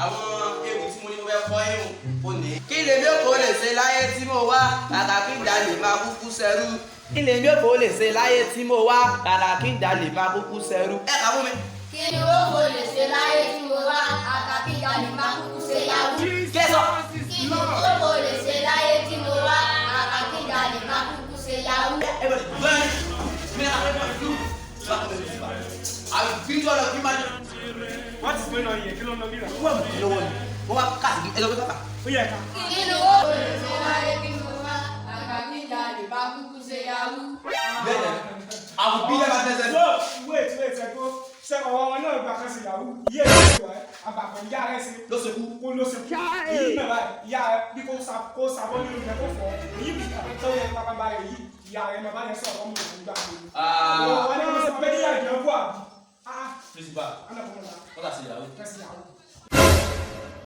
àwọn ewu tí mo ní mo fẹ́ kọ́ ẹ̀hún kò ní. Kí lèmi ò kò lè ṣe láyé tí mo wá kàkà kí n jalè máa kúkú ṣẹrú. Kí lèmi ò kò lè ṣe láyé tí mo wá kàkà kí n jalè máa kúkú ṣẹrú. Ẹ kà fún mi. Kí ni ó kò lè ṣe láyé tí mo wá kàkà kí n jalè máa kúkú ṣe yahoo. Kí ẹ sọ. Kí ni ó kò lè ṣe láyé tí mo wá kàkà kí n jalè máa kúkú ṣe yahoo. What is going on here? Kí ló ń lọ nílà? Wọ́n wá káàkiri ẹ lọ pé bàbá. Ó yẹ ká. Kí ni ó kò lè ṣe láyé tí mo wá kàkà kí n jalè máa kúkú ṣe yahoo. Bẹ́ẹ̀ni, àwọn bí lẹ́bàá tẹ́sẹ̀. Wait, ẹ̀kọ́ ṣe ọ̀rọ̀ wọn náà gbà kan sí yahoo. Iye ìlú ẹ̀ àbàkọ̀ ìyá rẹ̀ sí. Ló ṣe kú. Kó ló ṣe kú. Èyí náà báyìí, ìyá rẹ̀ bí kò sàbọ̀ nínú ìjẹ́ kó fọ́. Èyí bí tó yẹ pápá báyìí yìí, ìyá rẹ̀ máa bá yẹn sọ̀rọ̀ ọmọ òun gbà pé. Wọ́n ní kó sọ pé kí ìyá ìjọ kú àbí. Principal, wọ́n tà sí ìyàwó.